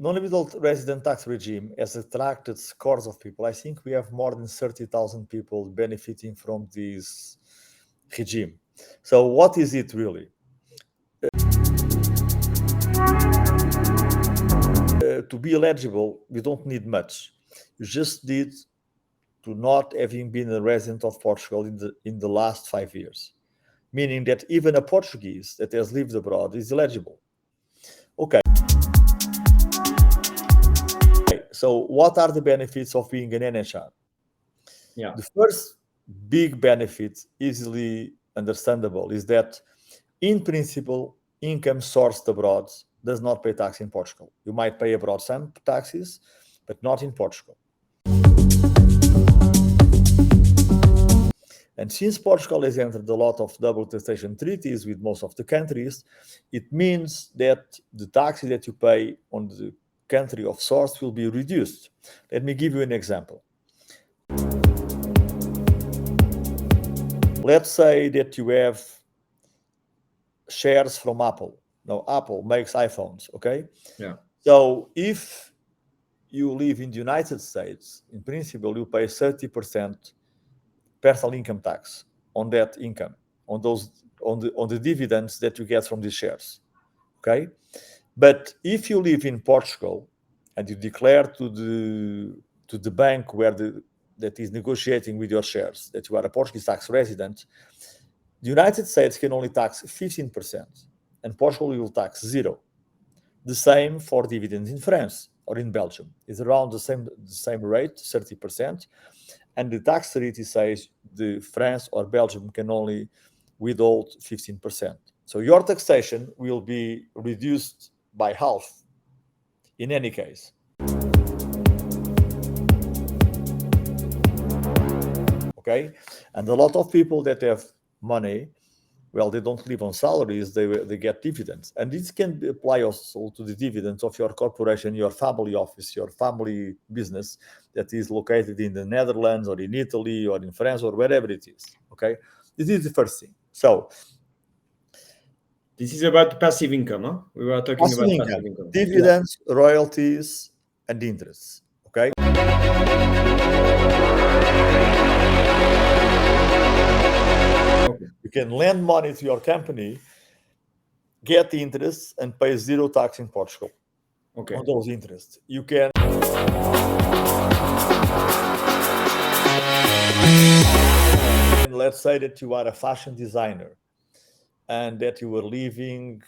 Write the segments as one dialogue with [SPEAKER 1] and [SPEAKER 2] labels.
[SPEAKER 1] non-habitual resident tax regime has attracted scores of people. I think we have more than 30,000 people benefiting from this regime. So what is it really? To be eligible, you don't need much. You just need to not having been a resident of Portugal in the last 5 years, meaning that even a Portuguese that has lived abroad is eligible. Okay. So what are the benefits of being an NHR?
[SPEAKER 2] Yeah.
[SPEAKER 1] The first big benefit, easily understandable, is that in principle, income sourced abroad does not pay tax in Portugal. You might pay abroad some taxes, but not in Portugal. And since Portugal has entered a lot of double taxation treaties with most of the countries, it means that the taxes that you pay on the country of source will be reduced. Let me give you an example. Let's say that you have shares from Apple. Now, Apple makes iPhones, okay?
[SPEAKER 2] Yeah.
[SPEAKER 1] So if you live in the United States, in principle, you pay 30% personal income tax on that income, on the dividends that you get from these shares, okay? But if you live in Portugal and you declare to the bank that is negotiating with your shares that you are a Portuguese tax resident, the United States can only tax 15%, and Portugal will tax 0. The same for dividends in France or in Belgium. It's around the same rate, 30%, and the tax treaty says the France or Belgium can only withhold 15%. So your taxation will be reduced by half in any case. Okay, and a lot of people that have money, well, they don't live on salaries, they get dividends. And this can apply also to the dividends of your corporation, your family office, your family business that is located in the Netherlands or in Italy or in France or wherever it is. Okay, this is the first thing. So
[SPEAKER 2] this is about passive income, huh? We were talking about passive income.
[SPEAKER 1] Dividends, royalties, and interests. Okay. You can lend money to your company, get the interest, and pay 0 tax in Portugal on those interests. You can. Let's say that you are a fashion designer and that you were living,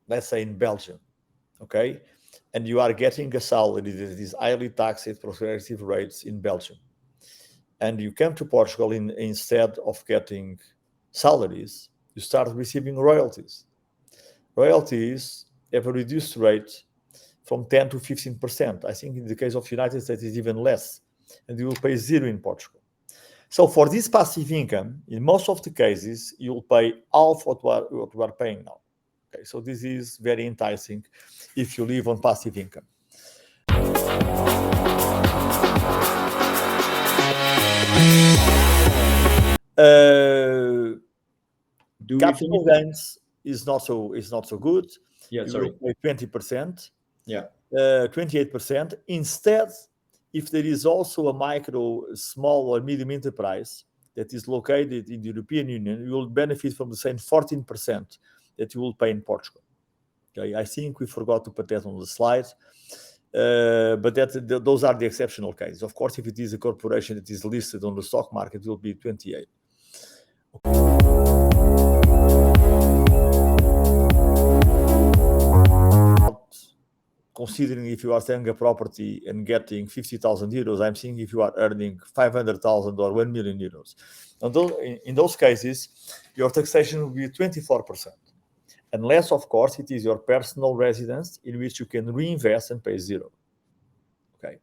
[SPEAKER 1] let's say, in Belgium, okay? And you are getting a salary that is highly taxed at progressive rates in Belgium. And you come to Portugal instead of getting salaries, you start receiving royalties. Royalties have a reduced rate from 10 to 15%. I think in the case of the United States, it's even less. And you will pay 0 in Portugal. So for this passive income, in most of the cases, you'll pay half what you are paying now. Okay, so this is very enticing if you live on passive income. Capital gains is not so good.
[SPEAKER 2] Yeah, sorry.
[SPEAKER 1] You will pay 20%.
[SPEAKER 2] Yeah.
[SPEAKER 1] 28%. Instead, if there is also a micro, small, or medium enterprise that is located in the European Union, you will benefit from the same 14% that you will pay in Portugal. Okay, I think we forgot to put that on the slide, but those are the exceptional cases. Of course, if it is a corporation that is listed on the stock market, it will be 28%. Considering if you are selling a property and getting 50,000 euros, I'm thinking if you are earning 500,000 or 1 million euros. In those cases, your taxation will be 24%. Unless, of course, it is your personal residence in which you can reinvest and pay 0. Okay.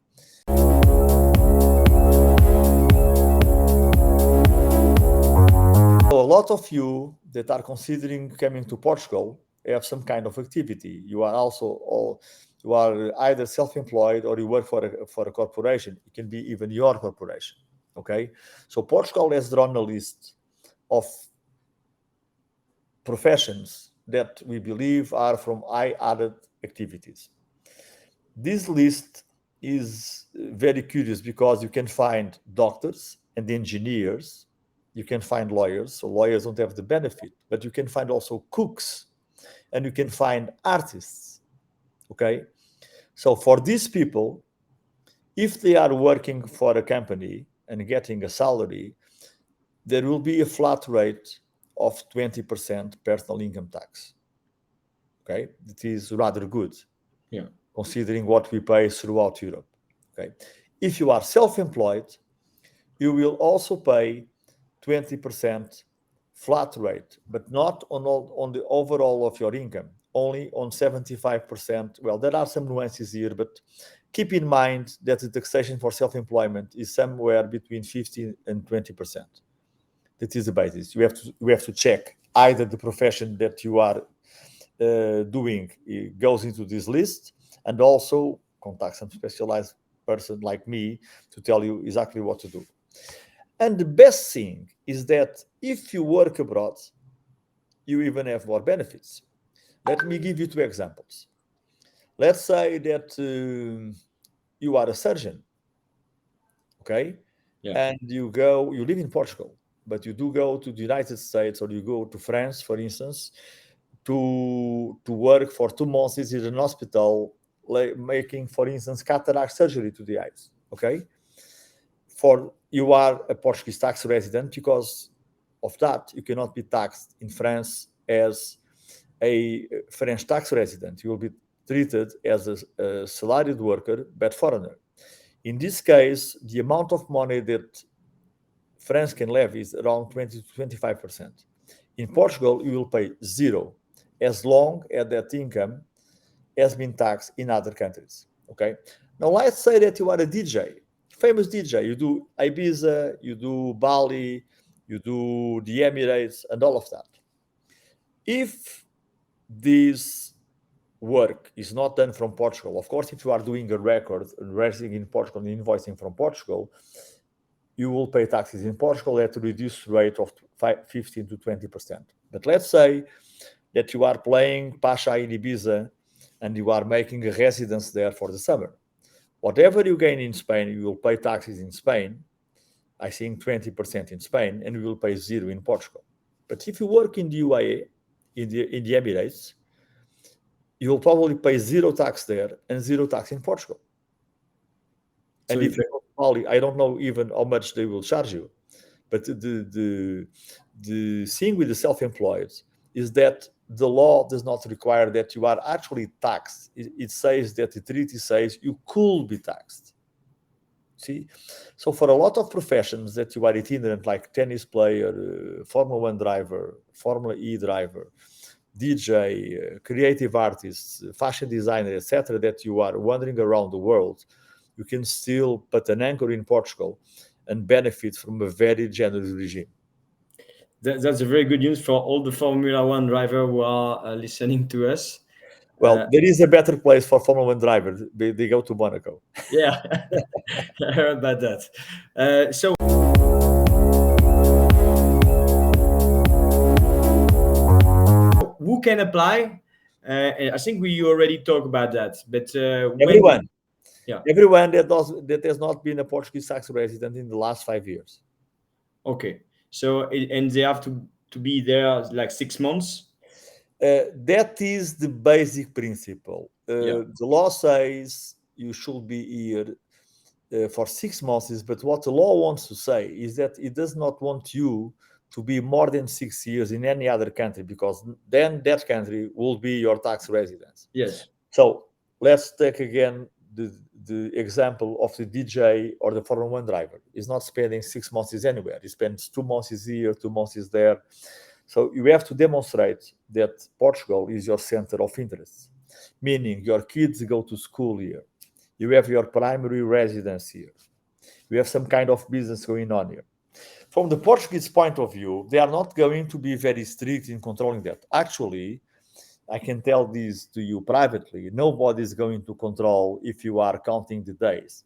[SPEAKER 1] So a lot of you that are considering coming to Portugal have some kind of activity. You are either self-employed or you work for a corporation. It can be even your corporation. Okay, so Portugal has drawn a list of professions that we believe are from high added activities. This list is very curious because you can find doctors and engineers, you can find lawyers, so lawyers don't have the benefit, but you can find also cooks, and you can find artists. Okay, so for these people, if they are working for a company and getting a salary, there will be a flat rate of 20% personal income tax. Okay, it is rather good,
[SPEAKER 2] Yeah.
[SPEAKER 1] considering what we pay throughout Europe. Okay, if you are self-employed, you will also pay 20% flat rate, but not on the overall of your income, only on 75%. Well, there are some nuances here, but keep in mind that the taxation for self-employment is somewhere between 15 and 20%. That is the basis. You have to check either the profession that you are doing goes into this list, and also contact some specialized person like me to tell you exactly what to do. And the best thing is that if you work abroad, you even have more benefits. Let me give you two examples. Let's say that you are a surgeon, okay?
[SPEAKER 2] Yeah.
[SPEAKER 1] And you live in Portugal, but you do go to the United States or you go to France, for instance, to work for 2 months in an hospital, like making, for instance, cataract surgery to the eyes, okay? For you are a Portuguese tax resident, because of that, you cannot be taxed in France as a French tax resident. You will be treated as a salaried worker, but foreigner. In this case, the amount of money that France can levy is around 20 to 25%. In Portugal, you will pay zero as long as that income has been taxed in other countries. Okay. Now, let's say that you are a DJ, famous DJ. You do Ibiza, you do Bali, you do the Emirates, and all of that. If this work is not done from Portugal, of course, if you are doing a record and residing in Portugal and invoicing from Portugal, you will pay taxes in Portugal at a reduced rate of 15 to 20%. But let's say that you are playing Pasha in Ibiza and you are making a residence there for the summer. Whatever you gain in Spain, you will pay taxes in Spain, I think 20% in Spain, and you will pay zero in Portugal. But if you work in the UAE, in the Emirates, you will probably pay zero tax there and zero tax in Portugal. And if you go to Bali, I don't know even how much they will charge you. But the thing with the self-employed is that the law does not require that you are actually taxed. It says that the treaty says you could be taxed. See? So for a lot of professions that you are itinerant, like tennis player, Formula 1 driver, Formula E driver, DJ, creative artists, fashion designer, etc., that you are wandering around the world, you can still put an anchor in Portugal and benefit from a very generous regime.
[SPEAKER 2] That's a very good news for all the Formula One driver who are listening to us.
[SPEAKER 1] Well, there is a better place for Formula 1 drivers. They go to Monaco.
[SPEAKER 2] Yeah, I heard about that. So who can apply? I think we already talked about that, but
[SPEAKER 1] Everyone.
[SPEAKER 2] Yeah.
[SPEAKER 1] Everyone that has not been a Portuguese tax resident in the last 5 years.
[SPEAKER 2] Okay. So and they have to be there like 6 months.
[SPEAKER 1] That is the basic principle.
[SPEAKER 2] Yeah.
[SPEAKER 1] The law says you should be here for 6 months, but what the law wants to say is that it does not want you to be more than 6 years in any other country, because then that country will be your tax residence.
[SPEAKER 2] Yes.
[SPEAKER 1] So let's take again the example of the DJ or the Formula 1 driver. He's not spending 6 months anywhere. He spends 2 months here, 2 months there. So you have to demonstrate that Portugal is your center of interest, meaning your kids go to school here. You have your primary residence here. You have some kind of business going on here. From the Portuguese point of view, they are not going to be very strict in controlling that. Actually, I can tell this to you privately. Nobody is going to control if you are counting the days.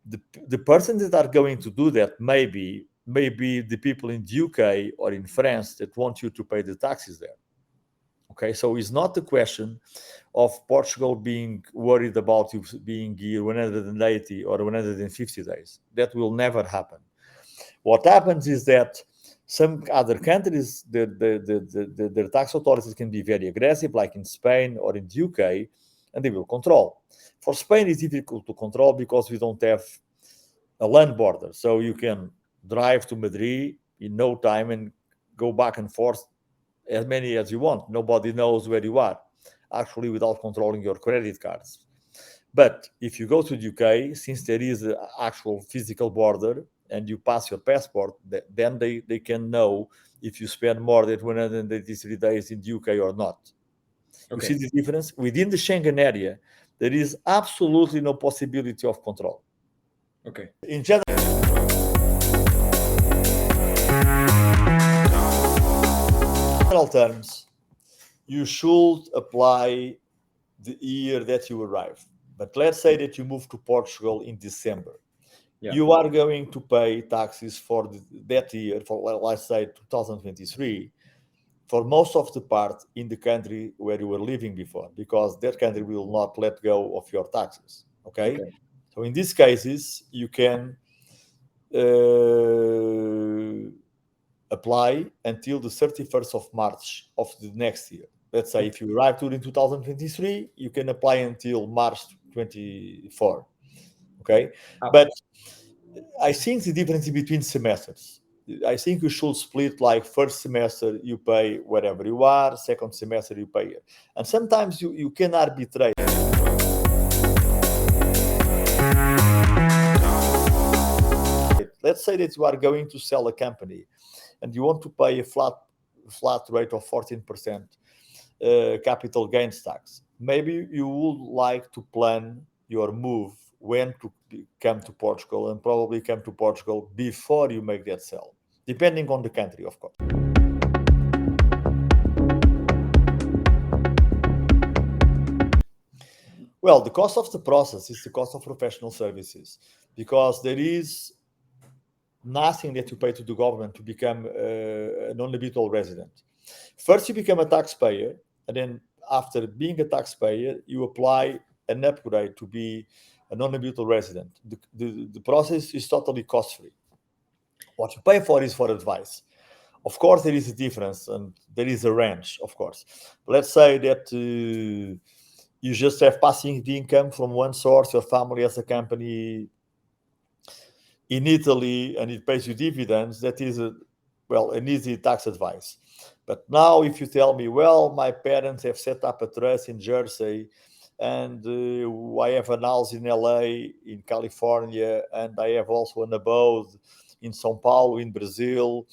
[SPEAKER 1] The persons that are going to do that maybe the people in the UK or in France that want you to pay the taxes there. Okay, so it's not the question of Portugal being worried about you being here 180 or 150 days. That will never happen. What happens is that some other countries, their tax authorities can be very aggressive, like in Spain or in the UK, and they will control. For Spain, it's difficult to control because we don't have a land border. So you can drive to Madrid in no time and go back and forth as many as you want. Nobody knows where you are, actually, without controlling your credit cards. But if you go to the UK, since there is an actual physical border and you pass your passport, then they can know if you spend more than 183 days in the UK or not. You
[SPEAKER 2] Okay.
[SPEAKER 1] see the difference? Within the Schengen area, there is absolutely no possibility of control.
[SPEAKER 2] Okay.
[SPEAKER 1] In general terms, you should apply the year that you arrive. But let's say that you move to Portugal in December.
[SPEAKER 2] Yeah.
[SPEAKER 1] You are going to pay taxes for that year, for let's say 2023, for most of the part in the country where you were living before, because that country will not let go of your taxes. Okay? So in these cases, you can apply until the 31st of March of the next year. Let's say if you arrive during 2023, you can apply until March 24. Okay? But I think the difference between semesters, I think you should split, like first semester you pay wherever you are, second semester you pay it. And sometimes you can arbitrate. Let's say that you are going to sell a company and you want to pay a flat rate of 14% capital gains tax. Maybe you would like to plan your move when to come to Portugal, and probably come to Portugal before you make that sale, depending on the country, of course. Well, the cost of the process is the cost of professional services, because there is nothing that you pay to the government to become a non-habitual resident. First, you become a taxpayer, and then after being a taxpayer, you apply an upgrade to be a non-habitual resident. The process is totally cost-free. What you pay for is for advice. Of course, there is a difference, and there is a range, of course. Let's say that you just have passing the income from one source, your family has a company in Italy, and it pays you dividends. That is an easy tax advice. But now, if you tell me, well, my parents have set up a trust in Jersey, and I have an house in LA, in California, and I have also an abode in São Paulo, in Brazil,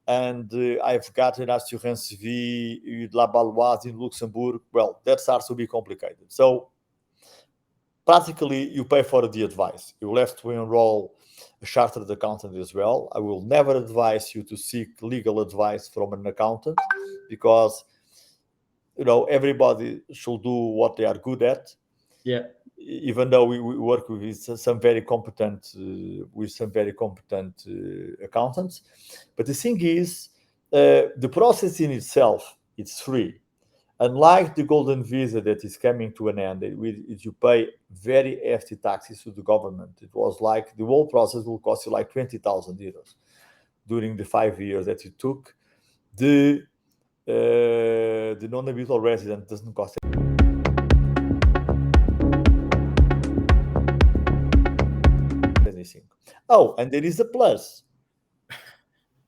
[SPEAKER 1] and I've got an assurance vie La Baloise in Luxembourg. Well, that starts to be complicated. So practically, you pay for the advice. You will have to enroll a chartered accountant as well. I will never advise you to seek legal advice from an accountant, because everybody should do what they are good at.
[SPEAKER 2] Yeah.
[SPEAKER 1] Even though we work with some very competent accountants, but the thing is, the process in itself, it's free. Unlike the golden visa that is coming to an end, you pay very hefty taxes to the government. It was like the whole process will cost you like 20,000 euros during the 5 years that it took. The non-habitual resident doesn't cost anything. Oh, and there is a plus.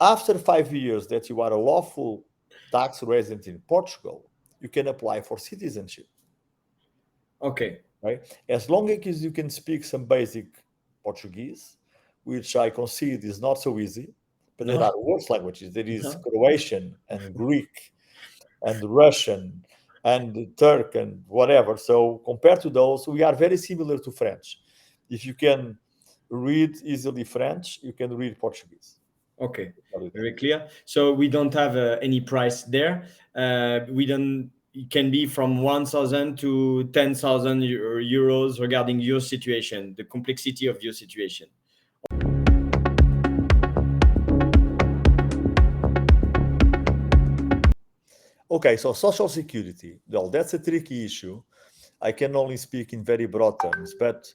[SPEAKER 1] After 5 years that you are a lawful tax resident in Portugal, you can apply for citizenship.
[SPEAKER 2] Okay.
[SPEAKER 1] Right? As long as you can speak some basic Portuguese, which I concede is not so easy, but there are worse languages. There is Croatian and Greek and Russian and Turk and whatever. So compared to those, we are very similar to French. If you can read easily French, you can read Portuguese.
[SPEAKER 2] Okay, very clear. So we don't have any price there. It can be from 1,000 to 10,000 euros regarding your situation, the complexity of your situation.
[SPEAKER 1] Okay, so social security. Well, that's a tricky issue. I can only speak in very broad terms, but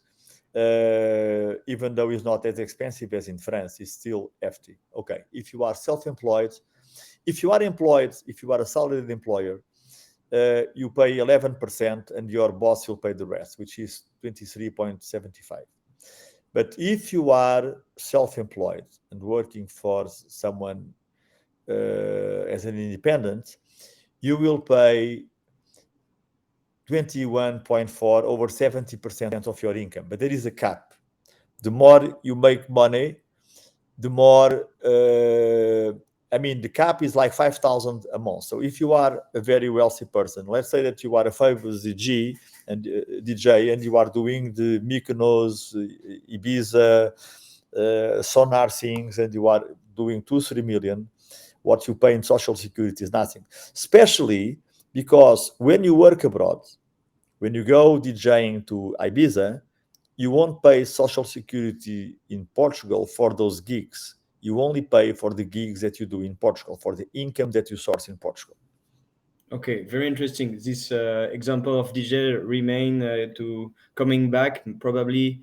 [SPEAKER 1] even though it's not as expensive as in France, it's still hefty. Okay, if you are self-employed, if you are employed, if you are a salaried employer, you pay 11% and your boss will pay the rest, which is 23.75. But if you are self-employed and working for someone as an independent, you will pay 21.4 over 70% of your income. But there is a cap. The more you make money, the more, I mean, the cap is like 5,000 a month. So if you are a very wealthy person, let's say that you are a famous DJ and DJ and you are doing the Mykonos, Ibiza, sonar things, and you are doing 2-3 million, what you pay in social security is nothing. Especially because when you work abroad, when you go DJing to Ibiza, you won't pay social security in Portugal for those gigs. You only pay for the gigs that you do in Portugal, for the income that you source in Portugal.
[SPEAKER 2] Okay, very interesting. This example of DJ remain to coming back, probably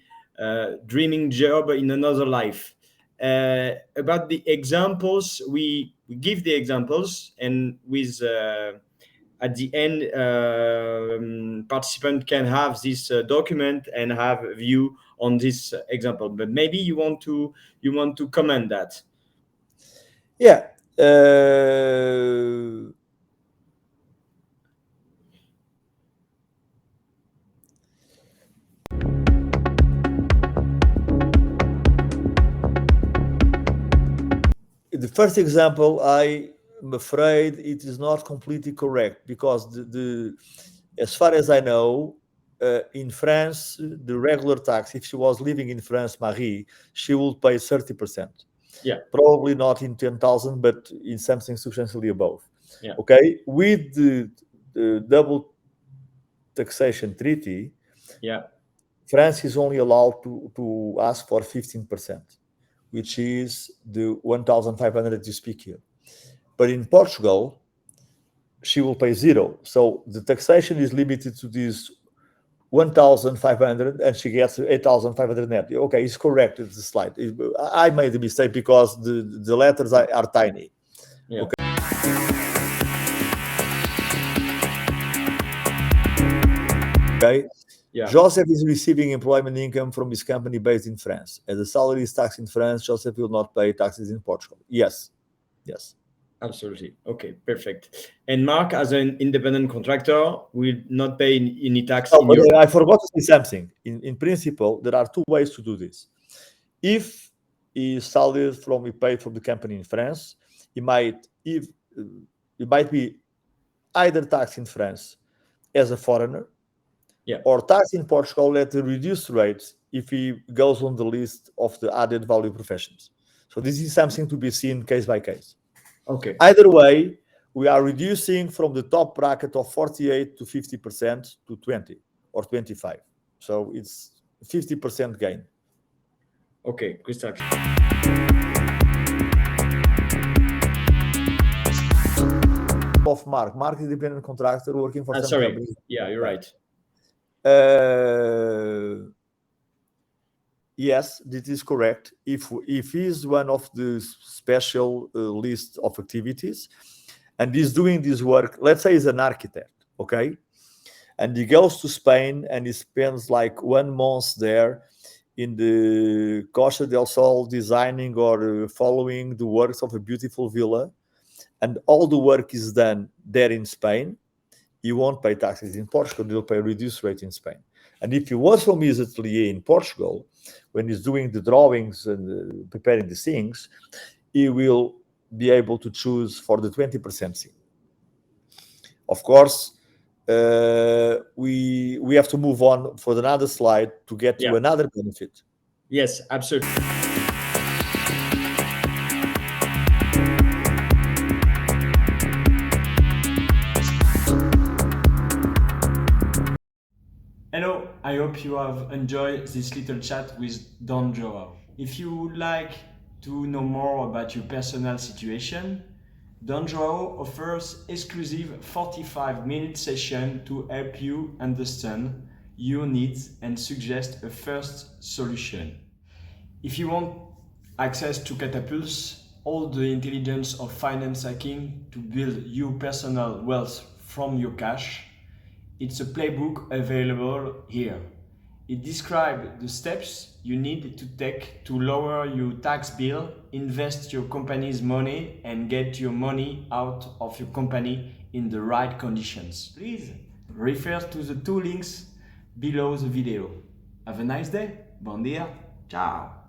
[SPEAKER 2] dreaming job in another life. About the examples, we give the examples, and with at the end, participant can have this document and have a view on this example. But maybe you want to comment that.
[SPEAKER 1] Yeah. The first example, I'm afraid it is not completely correct because as far as I know, in France, the regular tax, if she was living in France, Marie, she would pay 30%.
[SPEAKER 2] Yeah.
[SPEAKER 1] Probably not in 10,000, but in something substantially above.
[SPEAKER 2] Yeah.
[SPEAKER 1] Okay. With the double taxation treaty,
[SPEAKER 2] Yeah.
[SPEAKER 1] France is only allowed to ask for 15%, which is the 1,500 you speak here. But in Portugal, she will pay zero. So the taxation is limited to this 1,500 and she gets 8,500 net. Okay, it's correct. It's the slide. I made a mistake because the letters are tiny.
[SPEAKER 2] Yeah.
[SPEAKER 1] Okay.
[SPEAKER 2] Yeah.
[SPEAKER 1] Joseph is receiving employment income from his company based in France. As the salary is taxed in France, Joseph will not pay taxes in Portugal. Yes. Yes.
[SPEAKER 2] Absolutely. Okay, perfect. And Mark, as an independent contractor, will not pay any tax
[SPEAKER 1] Oh,
[SPEAKER 2] in
[SPEAKER 1] but
[SPEAKER 2] your.
[SPEAKER 1] I forgot to say something. In principle, there are two ways to do this. If he salary from he paid from the company in France, he might be either taxed in France as a foreigner,
[SPEAKER 2] Yeah.
[SPEAKER 1] or taxed in Portugal at a reduced rate if he goes on the list of the added value professions. So this is something to be seen case by case.
[SPEAKER 2] Okay.
[SPEAKER 1] Either way, we are reducing from the top bracket of 48 to 50% to 20 or 25. So it's 50% gain.
[SPEAKER 2] Okay, crystal.
[SPEAKER 1] Of Mark independent contractor working for some
[SPEAKER 2] Sorry.
[SPEAKER 1] companies.
[SPEAKER 2] Yeah, you're right.
[SPEAKER 1] Yes, this is correct. If he's one of the special list of activities and he's doing this work, let's say he's an architect, okay? And he goes to Spain and he spends like 1 month there in the Costa del Sol designing or following the works of a beautiful villa, and all the work is done there in Spain, you won't pay taxes in Portugal, you'll pay a reduced rate in Spain. And if you work from his atelier in Portugal, when he's doing the drawings and preparing the things, he will be able to choose for the 20% thing. Of course, we have to move on for another slide to get to another benefit.
[SPEAKER 2] Yes, absolutely. Hello, I hope you have enjoyed this little chat with Don Joao. If you would like to know more about your personal situation, Don Joao offers exclusive 45-minute session to help you understand your needs and suggest a first solution. If you want access to Catapults, all the intelligence of finance hacking to build your personal wealth from your cash, it's a playbook available here. It describes the steps you need to take to lower your tax bill, invest your company's money, and get your money out of your company in the right conditions. Please refer to the two links below the video. Have a nice day. Bon dia. Ciao.